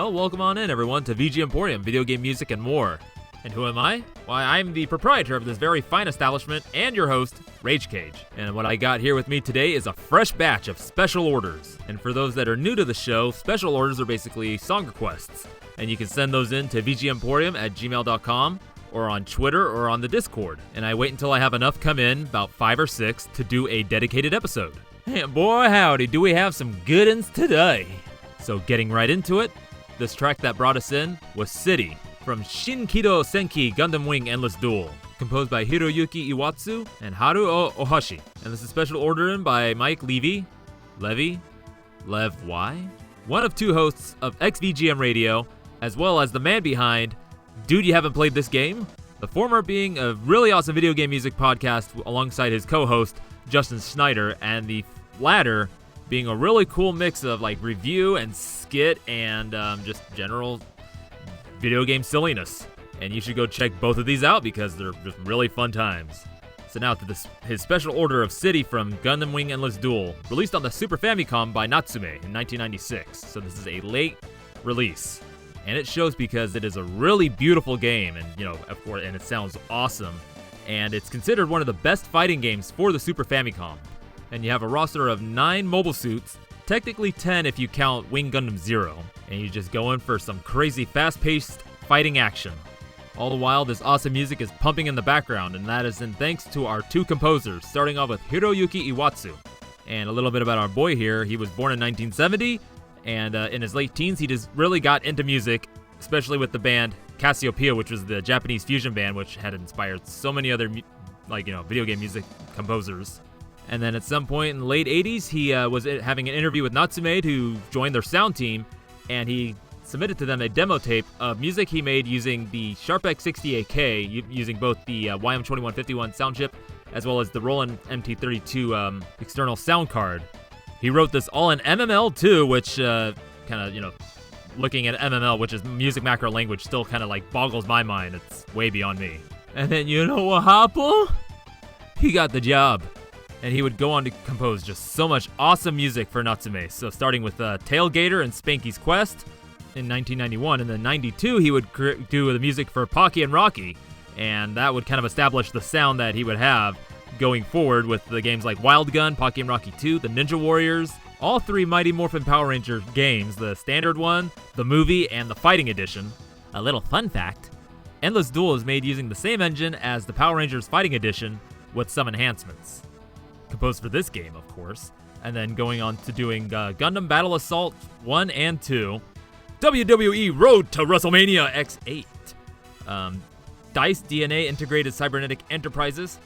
Well, welcome on in, everyone, to VGMporium, video game music and more. And who am I? Why, I'm the proprietor of this very fine establishment and your host, Rage Cage. And what I got here with me today is a fresh batch of special orders. And for those that are new to the show, special orders are basically song requests. And you can send those in to VGMporium@gmail.com or on Twitter or on the Discord. And I wait until I have enough come in, about 5 or 6, to do a dedicated episode. And boy howdy, do we have some good ones today. So getting right into it, this track that brought us in was City from Shinkido Senki Gundam Wing Endless Duel, composed by Hiroyuki Iwatsuki and Haruo Ohashi. And this is special ordered in by Mike Levy, Levy, one of 2 hosts of XVGM Radio, as well as the man behind Dude, You Haven't Played This Game? The former being a really awesome video game music podcast alongside his co-host Justin Snyder, and the latter being a really cool mix of like review and skit and just general video game silliness. And you should go check both of these out because they're just really fun times. So now to his special order of City from Gundam Wing Endless Duel, released on the Super Famicom by Natsume in 1996. So this is a late release. And it shows because it is a really beautiful game, and of course, and it sounds awesome. And it's considered one of the best fighting games for the Super Famicom. And you have a roster of 9 mobile suits, technically 10 if you count Wing Gundam Zero, and you just go in for some crazy fast-paced fighting action. All the while, this awesome music is pumping in the background, and that is in thanks to our 2 composers, starting off with Hiroyuki Iwatsuki. And a little bit about our boy here, he was born in 1970, and in his late teens, he just really got into music, especially with the band Cassiopeia, which was the Japanese fusion band, which had inspired so many other video game music composers. And then at some point in the late 80s, he was having an interview with Natsume, who joined their sound team, and he submitted to them a demo tape of music he made using the Sharp X68K, using both the YM2151 sound chip, as well as the Roland MT32 external sound card. He wrote this all in MML too, which looking at MML, which is music macro language, still kind of like boggles my mind. It's way beyond me. And then you know what happened? He got the job. And he would go on to compose just so much awesome music for Natsume. So starting with Tailgater and Spanky's Quest in 1991, and then 92 he would do the music for Pocky and Rocky, and that would kind of establish the sound that he would have going forward with the games like Wild Gun, Pocky and Rocky 2, the Ninja Warriors, all 3 Mighty Morphin Power Ranger games, the standard one, the movie, and the fighting edition. A little fun fact, Endless Duel is made using the same engine as the Power Rangers Fighting Edition with some enhancements. Composed for this game, of course, and then going on to doing Gundam Battle Assault 1 and 2, WWE Road to WrestleMania X8, DICE DNA Integrated Cybernetic Enterprises,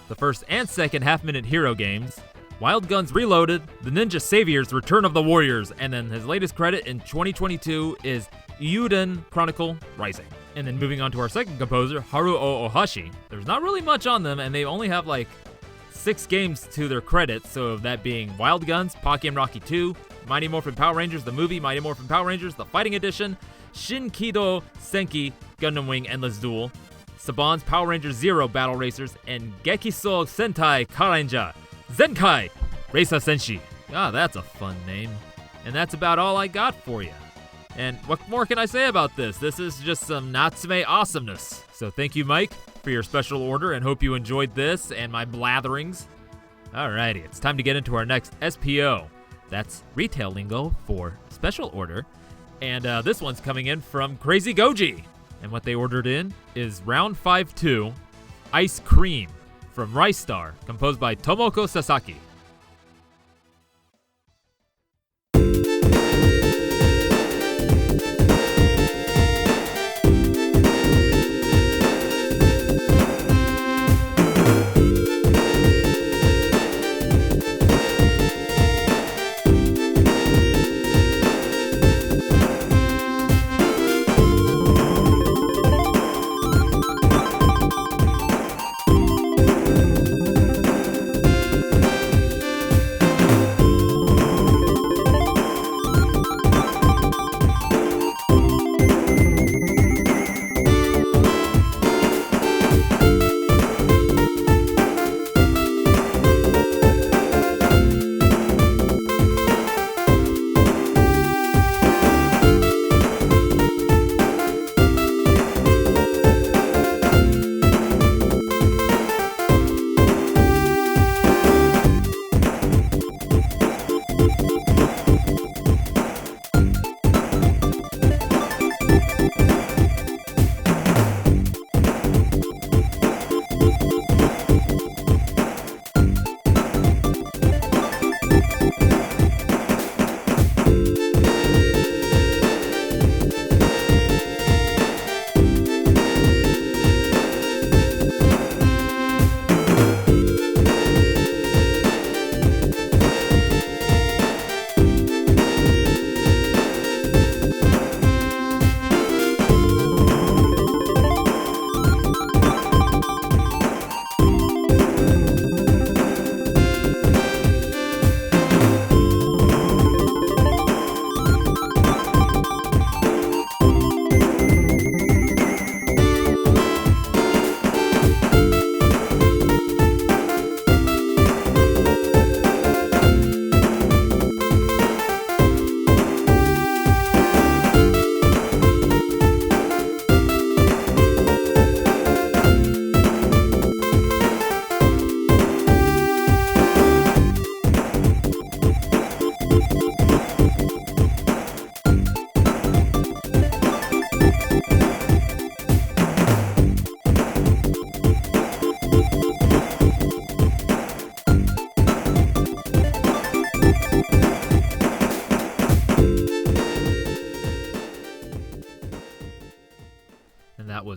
the first and second half-minute hero games, Wild Guns Reloaded, The Ninja Saviors Return of the Warriors, and then his latest credit in 2022 is Yuden Chronicle Rising. And then moving on to our second composer, Haruo Ohashi. There's not really much on them, and they only have like 6 games to their credit, so that being Wild Guns, Pocky and Rocky 2, Mighty Morphin Power Rangers, the movie, Mighty Morphin Power Rangers, the Fighting Edition, Shinkido Senki Gundam Wing Endless Duel, Saban's Power Rangers Zero Battle Racers, and Gekiso Sentai Karanger Zenkai Reisa Senshi. Ah, that's a fun name. And that's about all I got for you. And what more can I say about this? This is just some Natsume awesomeness. So thank you, Mike, for your special order, and hope you enjoyed this and my blatherings. Alrighty, it's time to get into our next SPO. That's retail lingo for special order. And this one's coming in from Crazygoji. And what they ordered in is Round 5-2, Ice Cream from Ristar, composed by Tomoko Sasaki.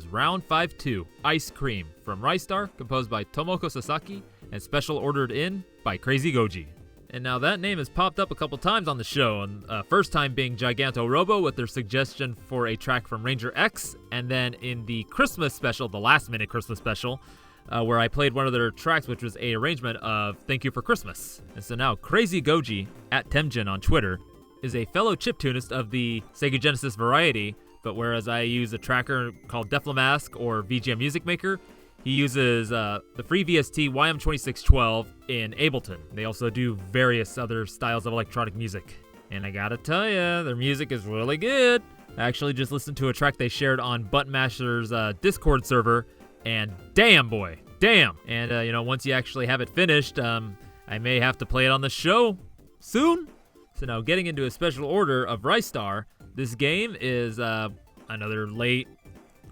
was Round 5-2, Ice Cream, from Ristar, composed by Tomoko Sasaki, and special ordered in by Crazygoji. And now that name has popped up a couple times on the show, and first time being Giganto Robo with their suggestion for a track from Ranger X, and then in the Christmas special, the last minute Christmas special, where I played one of their tracks, which was a arrangement of Thank You for Christmas. And so now Crazygoji, at Temjin on Twitter, is a fellow chiptunist of the Sega Genesis variety, but whereas I use a tracker called Deflamask or VGM Music Maker, he uses the free VST YM2612 in Ableton. They also do various other styles of electronic music. And I gotta tell ya, their music is really good. I actually just listened to a track they shared on Button Masher's Discord server, and damn boy, damn. And once you actually have it finished, I may have to play it on the show soon. So now getting into a special order of Ristar, this game is another late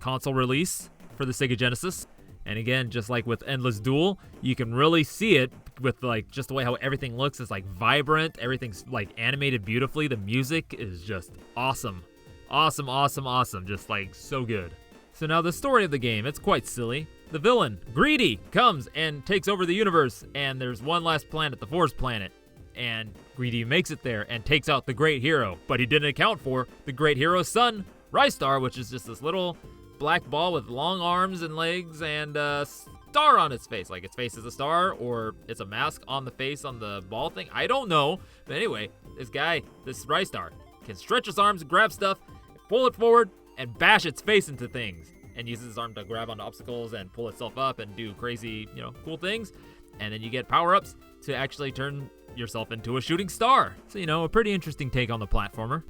console release for the Sega Genesis. And again, just like with Endless Duel, you can really see it with like just the way how everything looks. It's like vibrant, everything's like animated beautifully. The music is just awesome. Awesome, awesome, awesome. Just like so good. So now the story of the game, it's quite silly. The villain, Greedy, comes and takes over the universe, and there's one last planet, the Forest Planet. And Greedy makes it there and takes out the Great Hero, but he didn't account for the Great Hero's son, Ristar, which is just this little black ball with long arms and legs and a star on its face. Like its face is a star, or it's a mask on the face on the ball thing. I don't know. But anyway, this Ristar, can stretch his arms, grab stuff, pull it forward, and bash its face into things. And uses his arm to grab onto obstacles and pull itself up and do crazy, cool things. And then you get power-ups to actually turn yourself into a shooting star. So, a pretty interesting take on the platformer.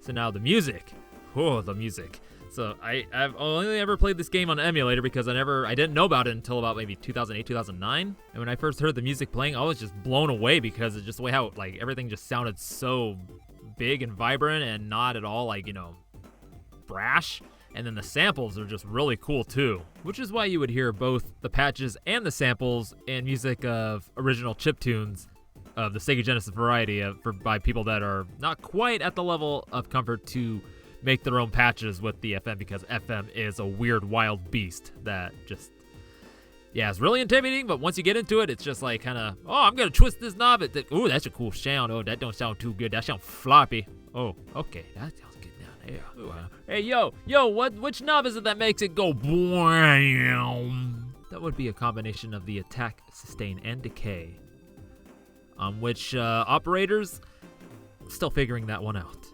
So now the music. Oh, the music. So I've only ever played this game on emulator because I didn't know about it until about maybe 2008, 2009. And when I first heard the music playing, I was just blown away because it's just the way how like everything just sounded so big and vibrant and not at all like, brash. And then the samples are just really cool too, which is why you would hear both the patches and the samples in music of original chiptunes of the Sega Genesis variety by people that are not quite at the level of comfort to make their own patches with the FM, because FM is a weird, wild beast that just, it's really intimidating, but once you get into it, it's just like kind of, I'm going to twist this knob. Ooh, that's a cool sound. Oh, that don't sound too good. That sounds floppy. Oh, okay, that sounds good down there. Hey, yo, which knob is it that makes it go blam? That would be a combination of the attack, sustain, and decay, on which operators, still figuring that one out.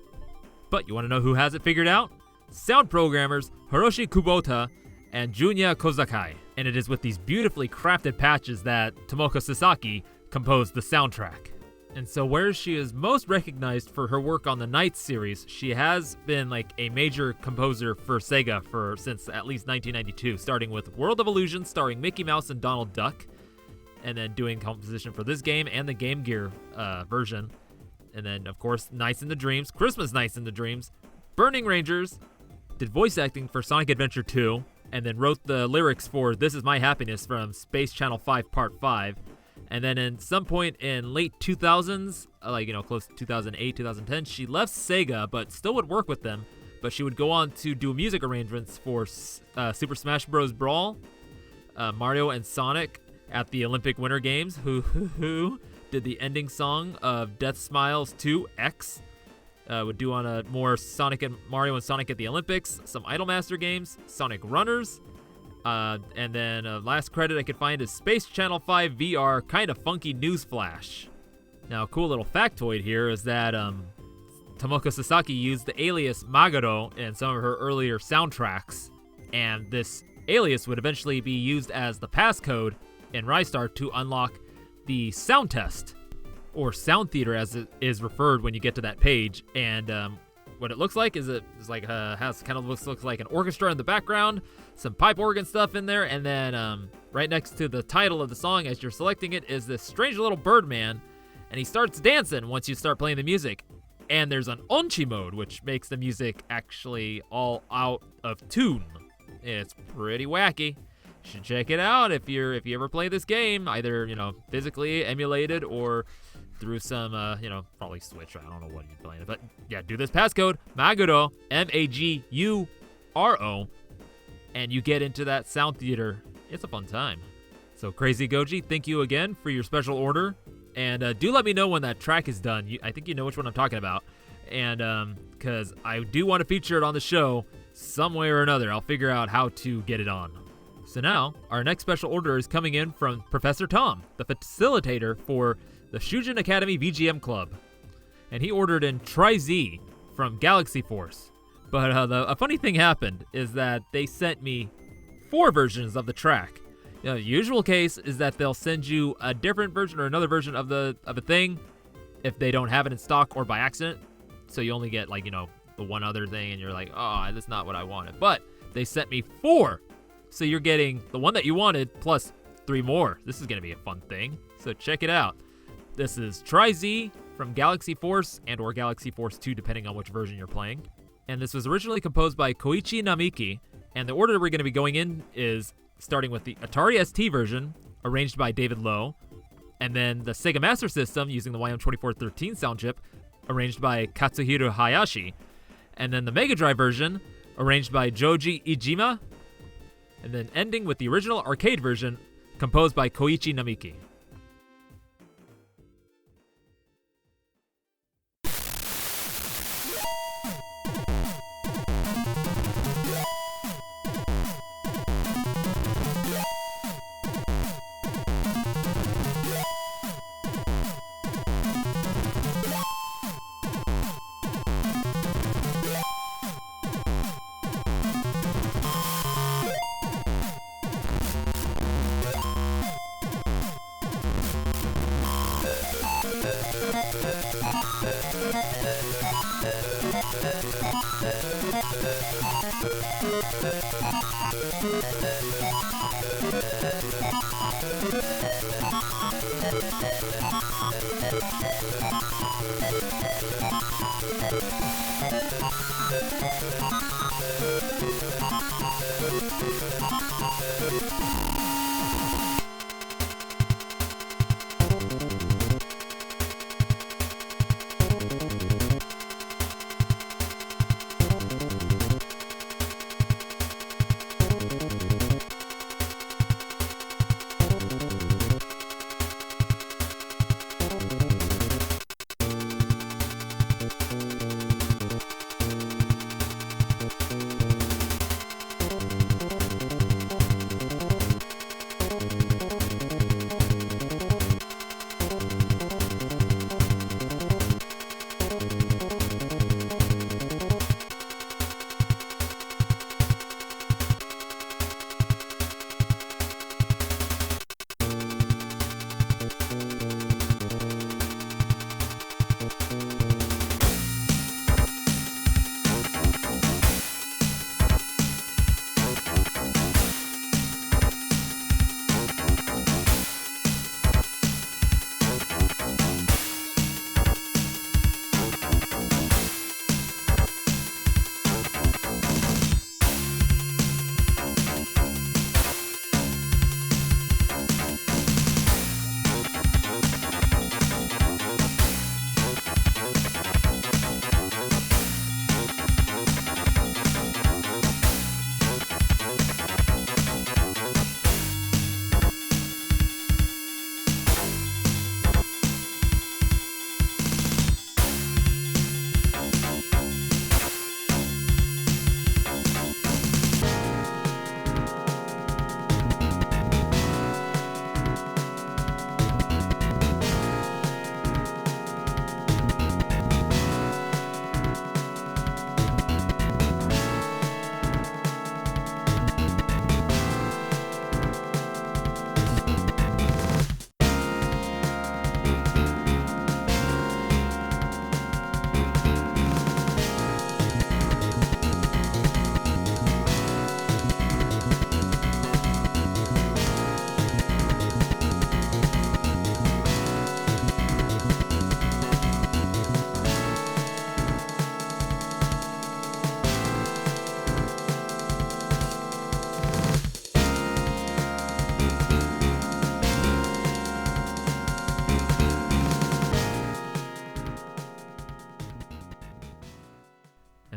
But you want to know who has it figured out? Sound programmers Hiroshi Kubota and Junya Kozakai. And it is with these beautifully crafted patches that Tomoko Sasaki composed the soundtrack. And so where she is most recognized for her work on the Knights series, she has been like a major composer for Sega since at least 1992, starting with World of Illusion starring Mickey Mouse and Donald Duck, and then doing composition for this game and the Game Gear version. And then, of course, Nights in the Dreams, Christmas Nights in the Dreams, Burning Rangers, did voice acting for Sonic Adventure 2, and then wrote the lyrics for This Is My Happiness from Space Channel 5 Part 5. And then in some point in late 2000s, close to 2008, 2010, she left Sega, but still would work with them. But she would go on to do music arrangements for Super Smash Bros. Brawl, Mario and Sonic at the Olympic Winter Games, who did the ending song of Death Smiles 2 X, would do on a more Mario and Sonic at the Olympics, some Idolmaster games, Sonic Runners, and then last credit I could find is Space Channel 5 VR Kinda Funky Newsflash. Now a cool little factoid here is that Tomoko Sasaki used the alias Magaro in some of her earlier soundtracks, and this alias would eventually be used as the passcode in Ristar to unlock the sound test, or sound theater as it is referred when you get to that page. And what it looks like is looks like an orchestra in the background, some pipe organ stuff in there, and then right next to the title of the song as you're selecting it is this strange little Birdman, and he starts dancing once you start playing the music. And there's an onchi mode, which makes the music actually all out of tune. It's pretty wacky. You should check it out if you ever play this game, either physically emulated or through some probably Switch. I don't know what you're playing, but yeah, do this passcode Maguro, Maguro, and you get into that sound theater. It's a fun time. So Crazygoji, thank you again for your special order. And do let me know when that track is done. I think you know which one I'm talking about. And because I do want to feature it on the show some way or another. I'll figure out how to get it on. So now, our next special order is coming in from Professor Tom, the facilitator for the Shujin Academy VGM Club. And he ordered in Tri-Z from Galaxy Force. But a funny thing happened is that they sent me 4 versions of the track. You know, the usual case is that they'll send you a different version or another version of a thing if they don't have it in stock or by accident. So you only get, like, you know, the one other thing and you're like, oh, that's not what I wanted. But they sent me 4. So you're getting the one that you wanted plus 3 more. This is going to be a fun thing. So check it out. This is Tri-Z from Galaxy Force and or Galaxy Force 2, depending on which version you're playing. And this was originally composed by Koichi Namiki. And the order we're going to be going in is starting with the Atari ST version, arranged by David Lowe. And then the Sega Master System, using the YM2413 sound chip, arranged by Katsuhiro Hayashi. And then the Mega Drive version, arranged by Jouji Ishima. And then ending with the original arcade version, composed by Koichi Namiki.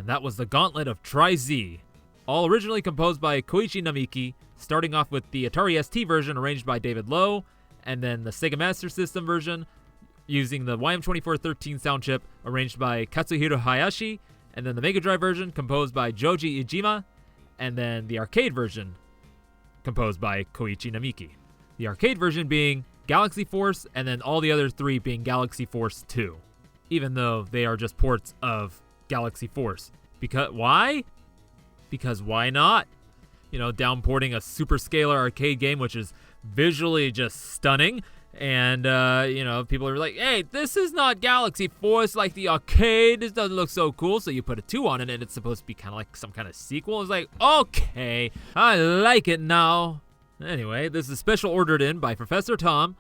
That was the Gauntlet of Tri-Z, all originally composed by Koichi Namiki, starting off with the Atari ST version arranged by David Lowe, and then the Sega Master System version using the YM2413 sound chip arranged by Katsuhiro Hayashi, and then the Mega Drive version composed by Jouji Ishima, and then the arcade version composed by Koichi Namiki. The arcade version being Galaxy Force, and then all the other three being Galaxy Force 2, even though they are just ports of Galaxy Force. Why? Because why not? Downporting a super scalar arcade game, which is visually just stunning. And, people are like, hey, this is not Galaxy Force like the arcade. This doesn't look so cool. So you put a 2 on it, and it's supposed to be kind of like some kind of sequel. It's like, okay, I like it now. Anyway, this is special ordered in by Professor Tom,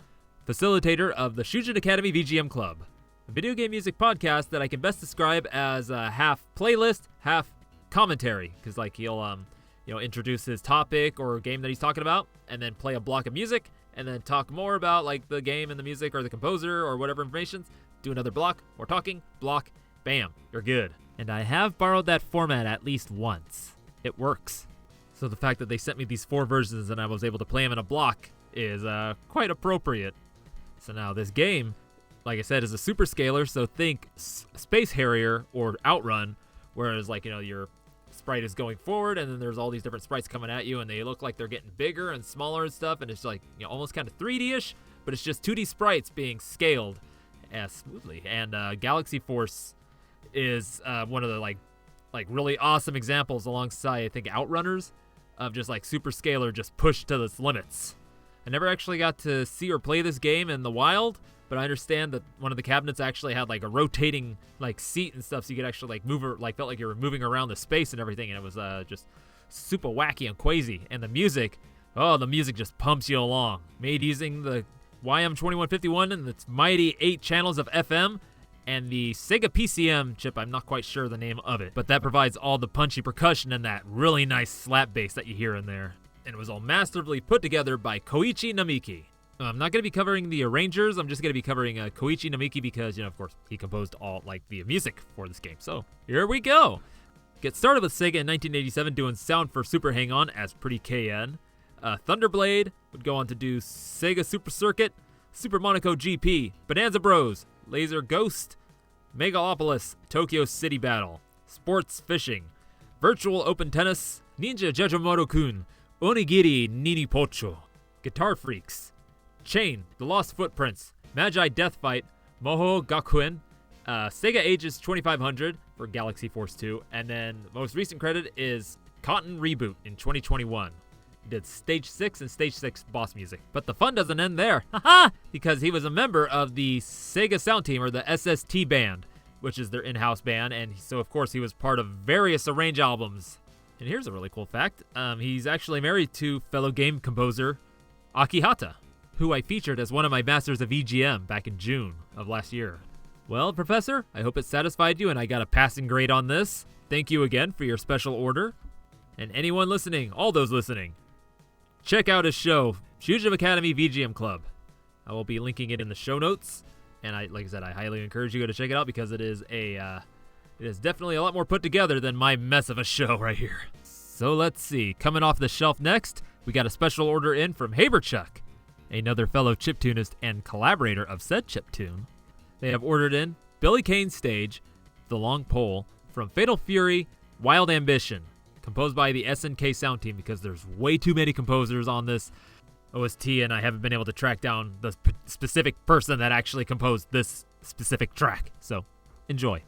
facilitator of the Shujin Academy VGM Club, a video game music podcast that I can best describe as a half playlist, half commentary, because he'll introduce his topic or game that he's talking about, and then play a block of music, and then talk more about the game and the music or the composer or whatever information. Do another block, more talking, block, bam, you're good. And I have borrowed that format at least once. It works. So the fact that they sent me these 4 versions and I was able to play them in a block is quite appropriate. So now this game, like I said, is a super scalar, so think Space Harrier or Outrun, whereas your sprite is going forward, and then there's all these different sprites coming at you, and they look like they're getting bigger and smaller and stuff, and it's almost kind of 3D-ish, but it's just 2D sprites being scaled smoothly. And Galaxy Force is one of the really awesome examples, alongside I think Outrunners, of just super scalar, just pushed to its limits. I never actually got to see or play this game in the wild, but I understand that one of the cabinets actually had a rotating seat and stuff, so you could actually move, felt like you were moving around the space and everything, and it was just super wacky and crazy. And the music just pumps you along. Made using the YM2151 and its mighty 8 channels of FM, and the Sega PCM chip, I'm not quite sure the name of it, but that provides all the punchy percussion and that really nice slap bass that you hear in there. And it was all masterfully put together by Koichi Namiki. I'm not going to be covering the arrangers, I'm just going to be covering Koichi Namiki because, of course, he composed all the music for this game. So here we go. Get started with Sega in 1987 doing sound for Super Hang-On as Pretty KN. Thunderblade would go on to do Sega Super Circuit, Super Monaco GP, Bonanza Bros, Laser Ghost, Megalopolis, Tokyo City Battle, Sports Fishing, Virtual Open Tennis, Ninja Jajamoto-kun, Onigiri Nini Pocho, Guitar Freaks, Chain, The Lost Footprints, Magi Death Fight, Moho Gakuen, Sega Ages 2500 for Galaxy Force 2, and then the most recent credit is Cotton Reboot in 2021. He did Stage 6 and Stage 6 boss music. But the fun doesn't end there, because he was a member of the Sega Sound Team, or the SST band, which is their in-house band, and so of course he was part of various Arrange albums. And here's a really cool fact, he's actually married to fellow game composer Akihata, who I featured as one of my Masters of VGM back in June of last year. Well, Professor, I hope it satisfied you and I got a passing grade on this. Thank you again for your special order. And anyone listening, all those listening, check out his show, Shujin Academy VGM Club. I will be linking it in the show notes. And like I said, I highly encourage you to check it out because it is definitely a lot more put together than my mess of a show right here. So let's see, coming off the shelf next, we got a special order in from Haberchuck, another fellow chiptunist and collaborator of said chiptune. They have ordered in Billy Kane's Stage, The Long Pole, from Fatal Fury, Wild Ambition, composed by the SNK Sound Team because there's way too many composers on this OST and I haven't been able to track down the specific person that actually composed this specific track. So, enjoy.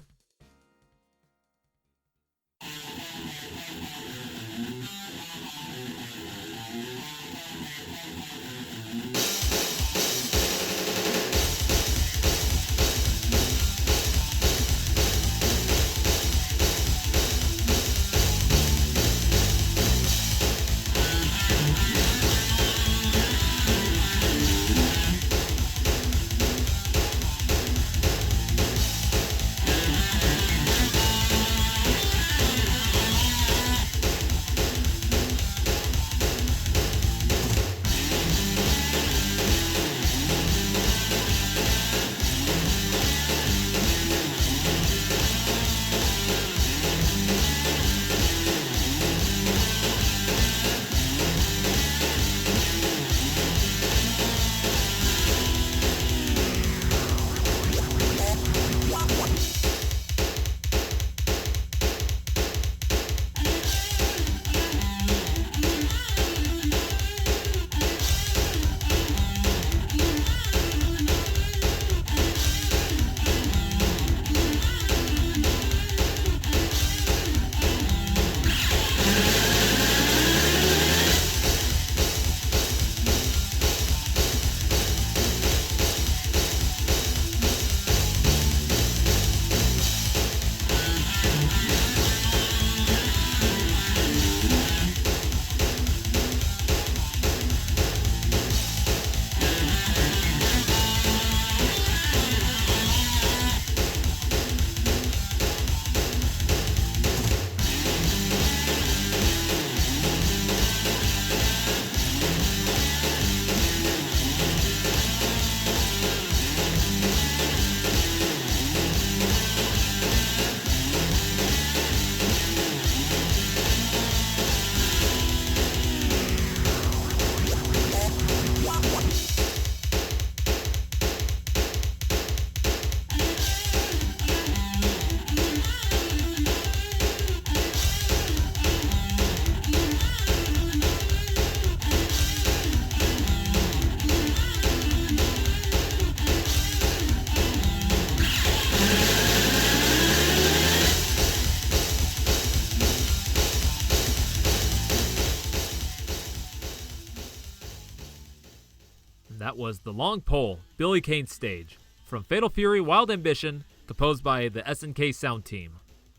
that was The Long Pole, Billy Kane's stage, from Fatal Fury Wild Ambition, composed by the SNK sound team.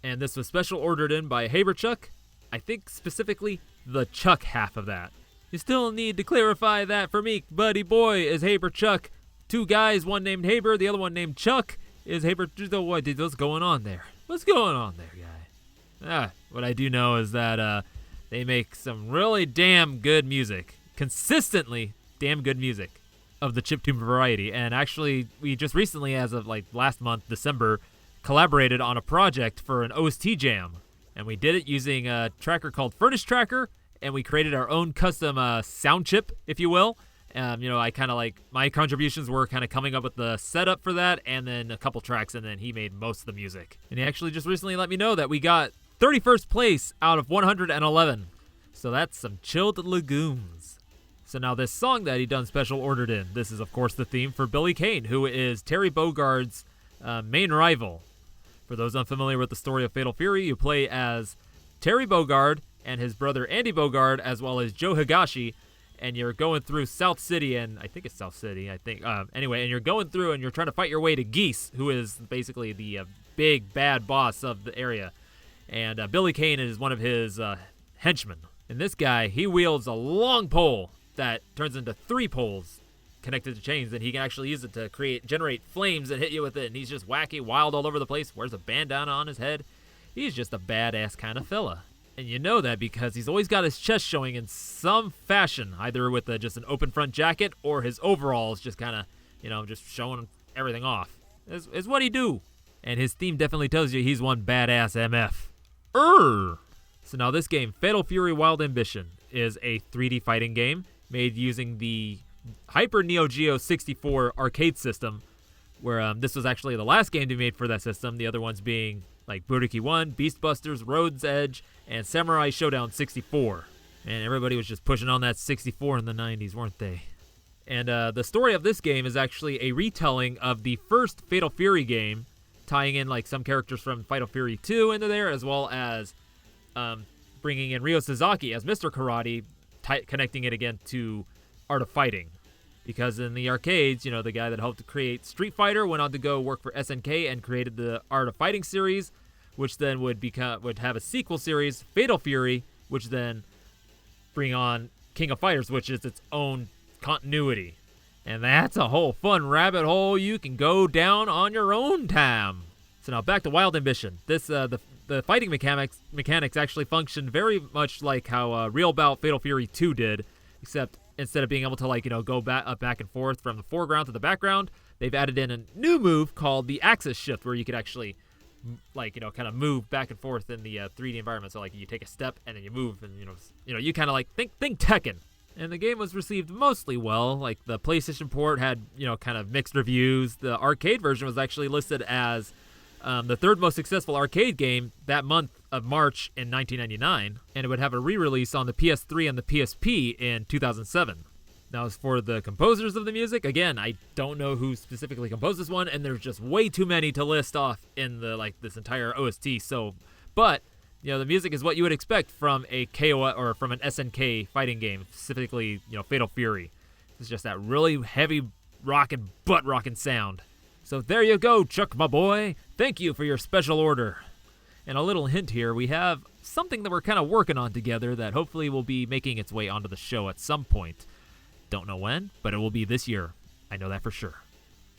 And this was special ordered in by Haberchuck, I think specifically the Chuck half of that. You still need to clarify that for me, buddy boy, is Haberchuck. Two guys, one named Haber, the other one named Chuck. Is Haber, what's going on there? What's going on there, guy? What I do know is that they make some really damn good music. Consistently damn good music of the chiptune variety. And actually, we just recently, as of like last month, December, collaborated on a project for an OST jam. And we did it using a tracker called Furnace Tracker, and we created our own custom sound chip, if you will. I kind of like, my contributions were kind of coming up with the setup for that, and then a couple tracks, and then he made most of the music. And he actually just recently let me know that we got 31st place out of 111. So that's some chilled legumes. So now this song that he done special ordered in, this is of course the theme for Billy Kane, who is Terry Bogard's main rival. For those unfamiliar with the story of Fatal Fury, you play as Terry Bogard and his brother Andy Bogard, as well as Joe Higashi, and you're going through South City, and I think it's South City, anyway, and you're going through and you're trying to fight your way to Geese, who is basically the big bad boss of the area. And Billy Kane is one of his henchmen. And this guy, he wields a long pole that turns into 3 poles connected to chains, and he can actually use it to generate flames and hit you with it, and he's just wacky, wild all over the place, wears a bandana on his head. He's just a badass kind of fella. And you know that because he's always got his chest showing in some fashion, either with just an open front jacket or his overalls just kind of, just showing everything off. Is what he do. And his theme definitely tells you he's one badass MF. So now this game, Fatal Fury Wild Ambition, is a 3D fighting game made using the Hyper Neo Geo 64 arcade system, where this was actually the last game to be made for that system, the other ones being like Budokai 1, Beastbusters, Road's Edge, and Samurai Showdown 64. And everybody was just pushing on that 64 in the 90s, weren't they? And the story of this game is actually a retelling of the first Fatal Fury game, tying in like some characters from Fatal Fury 2 into there, as well as bringing in Ryo Sasaki as Mr. Karate, connecting it again to Art of Fighting. Because in the arcades, the guy that helped to create Street Fighter went on to go work for SNK and created the Art of Fighting series, which then would have a sequel series, Fatal Fury, which then bring on King of Fighters, which is its own continuity. And that's a whole fun rabbit hole you can go down on your own time. So now back to Wild Ambition. This the fighting mechanics actually function very much like how Real Bout Fatal Fury 2 did, except instead of being able to go back and forth from the foreground to the background, they've added in a new move called the axis shift, where you could actually kind of move back and forth in the 3D environment. So you take a step and then you move, and you kind of think Tekken. And the game was received mostly well. Like the PlayStation port had kind of mixed reviews. The arcade version was actually listed as the 3rd most successful arcade game that month of March in 1999, and it would have a re-release on the PS3 and the PSP in 2007. Now, as for the composers of the music, again, I don't know who specifically composed this one, and there's just way too many to list off in the this entire OST. But the music is what you would expect from a KO or from an SNK fighting game, specifically Fatal Fury. It's just that really heavy rockin', butt rockin' sound. So there you go, Chuck, my boy. Thank you for your special order. And a little hint here, we have something that we're kind of working on together that hopefully will be making its way onto the show at some point. Don't know when, but it will be this year. I know that for sure.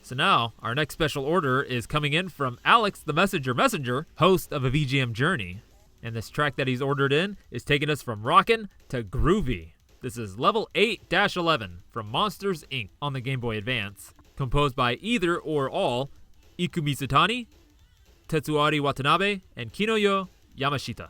So now, our next special order is coming in from Alex the Messenger, host of A VGM Journey. And this track that he's ordered in is taking us from rockin' to groovy. This is level 8-11 from Monsters, Inc. on the Game Boy Advance, composed by either or all Iku Mizutani, Tetsuari Watanabe, and Kinuyo Yamashita.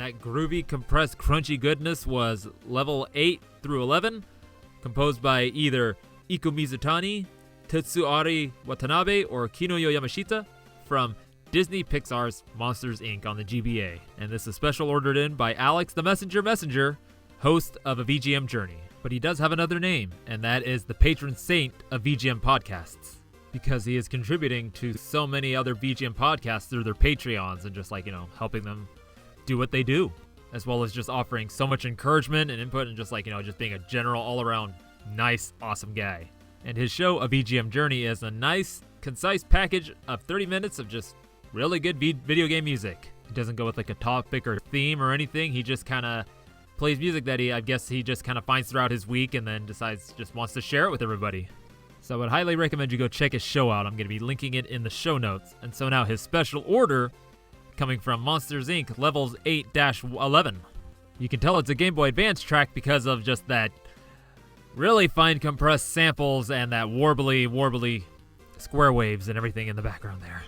That groovy, compressed, crunchy goodness was level 8 through 11, composed by either Iku Mizutani, Tetsuari Watanabe, or Kinuyo Yamashita from Disney Pixar's Monsters, Inc. on the GBA. And this is special ordered in by Alex the Messenger, host of a VGM Journey. But he does have another name, and that is the patron saint of VGM podcasts, because he is contributing to so many other VGM podcasts through their Patreons and just helping them do what they do, as well as just offering so much encouragement and input and just just being a general all-around nice, awesome guy. And his show, A VGM Journey, is a nice, concise package of 30 minutes of just really good video game music. He doesn't go with a topic or theme or anything. He just kind of plays music that he just kind of finds throughout his week and then just wants to share it with everybody. So I would highly recommend you go check his show out. I'm going to be linking it in the show notes. And so now his special order, coming from Monsters, Inc., levels 8-11. You can tell it's a Game Boy Advance track because of just that really fine compressed samples and that warbly square waves and everything in the background there.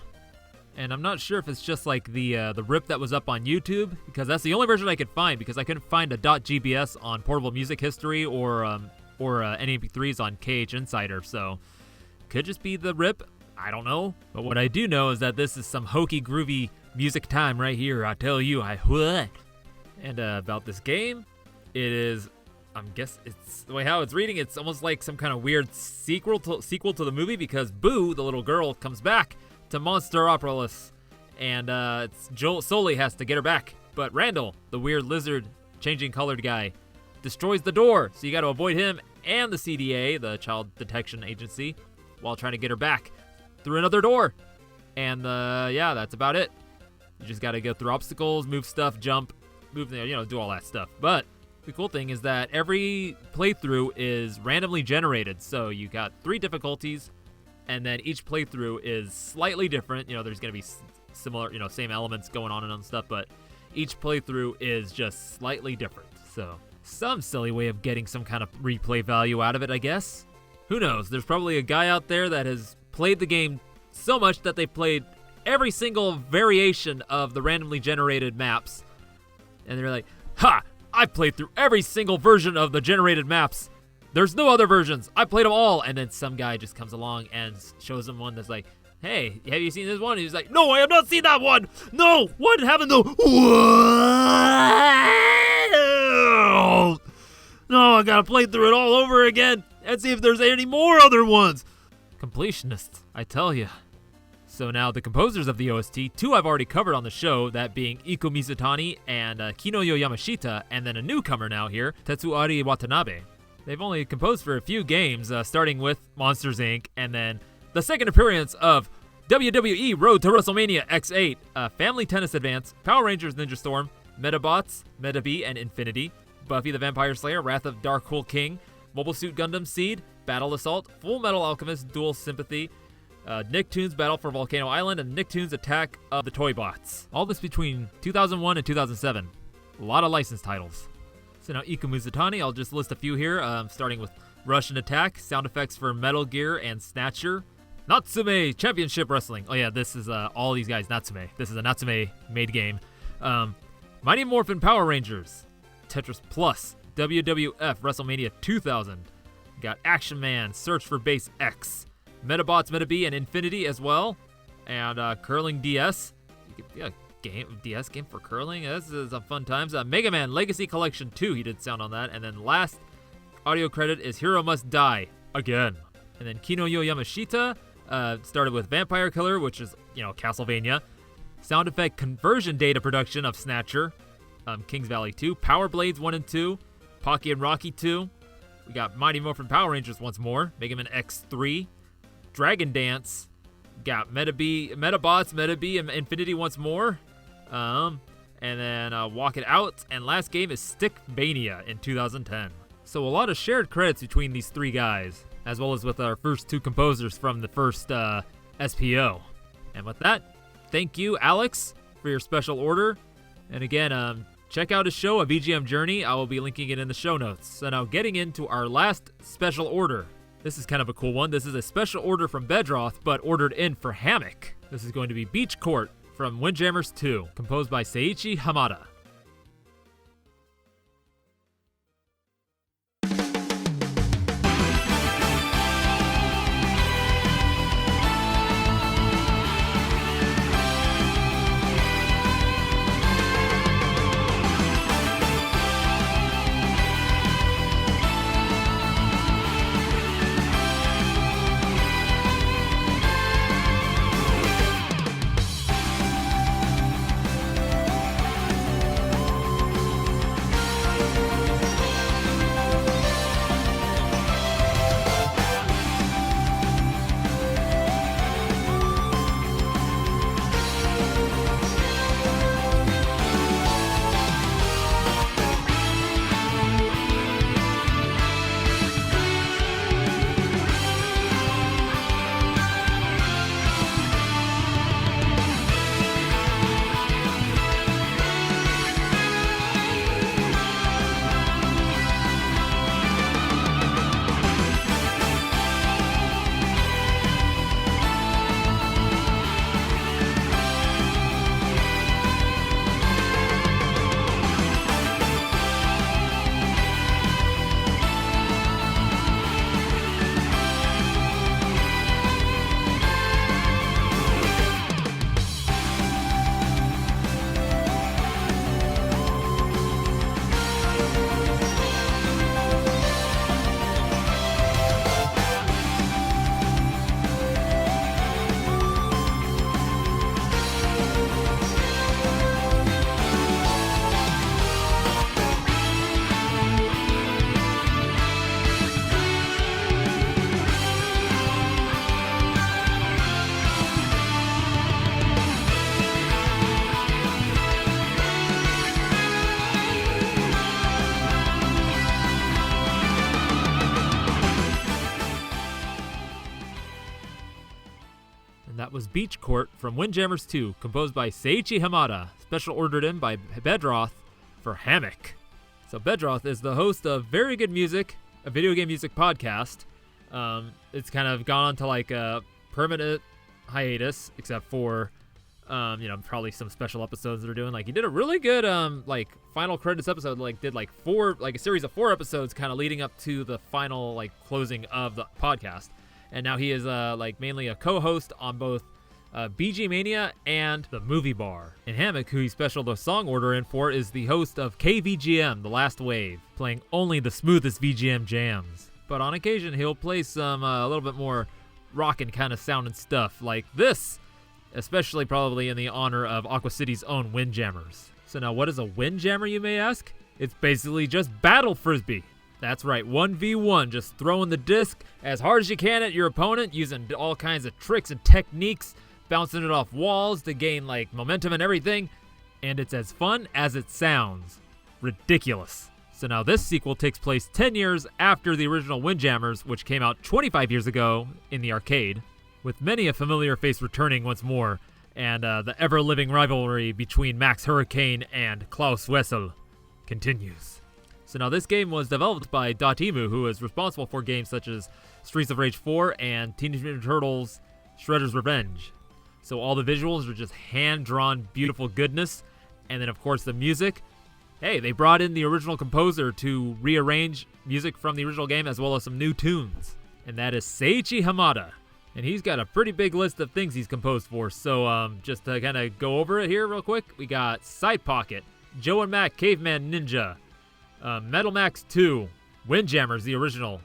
And I'm not sure if it's just like the rip that was up on YouTube, because that's the only version I could find, because I couldn't find a .gbs on Portable Music History or any MP3s on KH Insider, so could just be the rip. I don't know. But what I do know is that this is some hokey, groovy music time right here. I tell you, And about this game, it is, it's the way how it's reading, it's almost like some kind of weird sequel to the movie, because Boo, the little girl, comes back to Monsteropolis, and Sully has to get her back. But Randall, the weird lizard changing colored guy, destroys the door, so you got to avoid him and the CDA, the Child Detection Agency, while trying to get her back through another door. And that's about it. You just got to go through obstacles, move stuff, jump, move, do all that stuff. But the cool thing is that every playthrough is randomly generated. So you got 3 difficulties, and then each playthrough is slightly different. There's going to be similar, same elements going on and stuff, but each playthrough is just slightly different. So some silly way of getting some kind of replay value out of it, I guess. Who knows? There's probably a guy out there that has played the game so much that they played every single variation of the randomly generated maps, and they're like, ha! I've played through every single version of the generated maps. There's no other versions. I played them all. And then some guy just comes along and shows them one that's like, hey, have you seen this one? And he's like, no, I have not seen that one. No, what happened to... No, I gotta play through it all over again and see if there's any more other ones. Completionists, I tell ya. So now the composers of the OST, 2 I've already covered on the show, that being Iku Mizutani and Kinuyo Yamashita, and then a newcomer now here, Tetsuari Watanabe. They've only composed for a few games, starting with Monsters, Inc., and then the second appearance of WWE Road to WrestleMania X8, Family Tennis Advance, Power Rangers Ninja Storm, Metabots, Metabee, and Infinity, Buffy the Vampire Slayer, Wrath of Darkhold King, Mobile Suit Gundam Seed, Battle Assault, Full Metal Alchemist Duel Sympathy, Nicktoons Battle for Volcano Island, and Nicktoons Attack of the Toy Bots. All this between 2001 and 2007. A lot of licensed titles. So now Iku Mizutani, I'll just list a few here, starting with Russian Attack, sound effects for Metal Gear and Snatcher, Natsume Championship Wrestling. Oh yeah, this is all these guys, Natsume. This is a Natsume-made game. Mighty Morphin Power Rangers, Tetris Plus, WWF WrestleMania 2000. Got Action Man, Search for Base X, Metabots, Metabee, and Infinity as well. And Curling DS. DS game for curling. This is some fun times. Mega Man Legacy Collection 2, he did sound on that. And then last audio credit is Hero Must Die Again. And then Kinuyo Yamashita started with Vampire Killer, which is, Castlevania. Sound effect conversion data production of Snatcher, Kings Valley 2, Power Blades 1 and 2, Pocky and Rocky 2. We got Mighty Morphin Power Rangers once more, Mega Man X3, Dragon Dance, got Metabots, Metabee, and Infinity once more, and then Walk It Out, and last game is Stickmania in 2010. So a lot of shared credits between these 3 guys, as well as with our first 2 composers from the first SPO. And with that, thank you, Alex, for your special order. And again, check out his show, A VGM Journey. I will be linking it in the show notes. So now getting into our last special order. This is kind of a cool one. This is a special order from Bedroth, but ordered in for Hammock. This is going to be Beach Court from Windjammers 2, composed by Seiichi Hamada. And that was Beach Court from Windjammers 2, composed by Seiichi Hamada, special ordered in by Bedroth for Hammock. So Bedroth is the host of Very Good Music, a video game music podcast. It's kind of gone on to like a permanent hiatus, except for, probably some special episodes they're doing. Like he did a really good, final credits episode, did a series of 4 episodes kind of leading up to the final, closing of the podcast. And now he is, mainly a co-host on both BG Mania and The Movie Bar. And Hammock, who he special the song order in for, is the host of KVGM, The Last Wave, playing only the smoothest VGM jams. But on occasion, he'll play some a little bit more rockin' kind of sounding stuff like this, especially probably in the honor of Aqua City's own Windjammers. So now what is a Windjammer, you may ask? It's basically just battle frisbee. That's right, 1v1, just throwing the disc as hard as you can at your opponent, using all kinds of tricks and techniques, bouncing it off walls to gain momentum and everything, and it's as fun as it sounds. Ridiculous. So now this sequel takes place 10 years after the original Windjammers, which came out 25 years ago in the arcade, with many a familiar face returning once more, and the ever-living rivalry between Max Hurricane and Klaus Wessel continues. So now this game was developed by Dotemu, who is responsible for games such as Streets of Rage 4 and Teenage Mutant Ninja Turtles Shredder's Revenge. So all the visuals are just hand-drawn beautiful goodness. And then of course the music. Hey, they brought in the original composer to rearrange music from the original game as well as some new tunes. And that is Seiichi Hamada. And he's got a pretty big list of things he's composed for. So just to kind of go over it here real quick, we got Side Pocket, Joe and Mac Caveman Ninja, Metal Max 2, Windjammers, the original,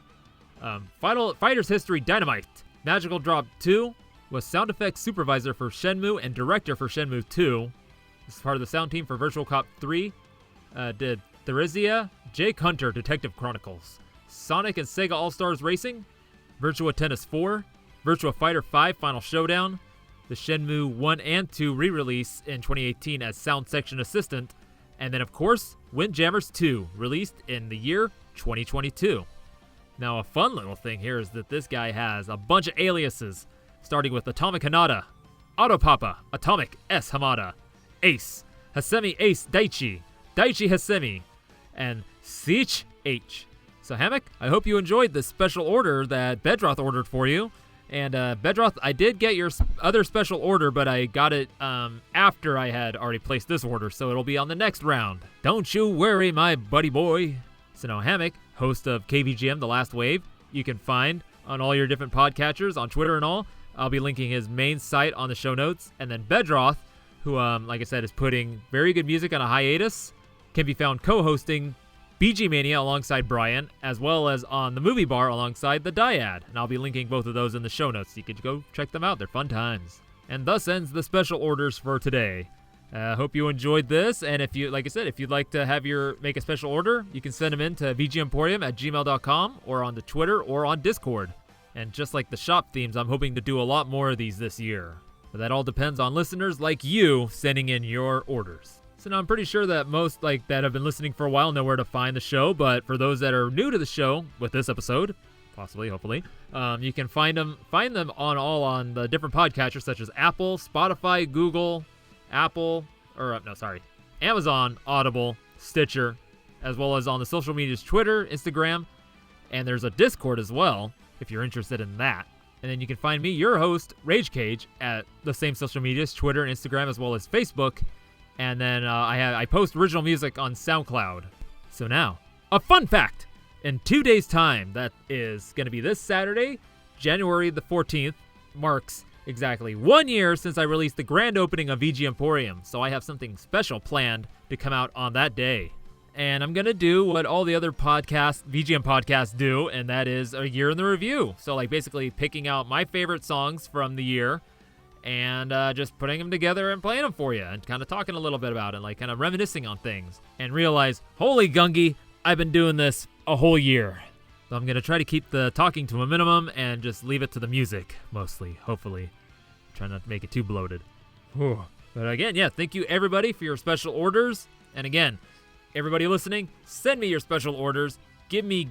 Fighter's History Dynamite, Magical Drop 2, was sound effects supervisor for Shenmue and director for Shenmue 2. This is part of the sound team for Virtual Cop 3. Did Therizia, Jake Hunter, Detective Chronicles, Sonic and Sega All-Stars Racing, Virtua Tennis 4, Virtua Fighter 5 Final Showdown, the Shenmue 1 and 2 re-release in 2018 as sound section assistant, and then, of course, Windjammers 2, released in the year 2022. Now, a fun little thing here is that this guy has a bunch of aliases, starting with Atomic Hanada, Autopapa, Atomic S Hamada, Ace, Hasemi Ace Daichi, Daichi Hasemi, and Seich H. So, Hammock, I hope you enjoyed this special order that Bedroth ordered for you. And Bedroth, I did get your other special order, but I got it after I had already placed this order, so it'll be on the next round. Don't you worry, my buddy boy. So now Hammock, host of KVGM, The Last Wave, you can find on all your different podcatchers, on Twitter and all. I'll be linking his main site on the show notes. And then Bedroth, who, like I said, is putting Very Good Music on a hiatus, can be found co-hosting BG Mania alongside Brian, as well as on the Movie Bar alongside the Dyad. And I'll be linking both of those in the show notes. You can go check them out. They're fun times. And thus ends the special orders for today. Hope you enjoyed this. And if you, like I said, if you'd like to have make a special order, you can send them in to VGMporium@gmail.com or on the Twitter or on Discord. And just like the shop themes, I'm hoping to do a lot more of these this year. But that all depends on listeners like you sending in your orders. So now I'm pretty sure that most that have been listening for a while know where to find the show, but for those that are new to the show with this episode, possibly, hopefully, you can find them on the different podcatchers such as Apple, Spotify, Google, Amazon, Audible, Stitcher, as well as on the social medias Twitter, Instagram, and there's a Discord as well if you're interested in that. And then you can find me, your host, Rage Cage, at the same social medias, Twitter and Instagram, as well as Facebook. And then I post original music on SoundCloud. So now, a fun fact. In 2 days' time, that is going to be this Saturday, January the 14th, marks exactly 1 year since I released the grand opening of VGMporium. So I have something special planned to come out on that day. And I'm going to do what all the other VGM podcasts do, and that is a year in the review. So basically picking out my favorite songs from the year, and just putting them together and playing them for you and kind of talking a little bit about it, kind of reminiscing on things, and realize, holy gungy, I've been doing this a whole year. So I'm going to try to keep the talking to a minimum and just leave it to the music, mostly, hopefully. Try not to make it too bloated. Whew. But again, yeah, thank you everybody for your special orders. And again, everybody listening, send me your special orders. Give me.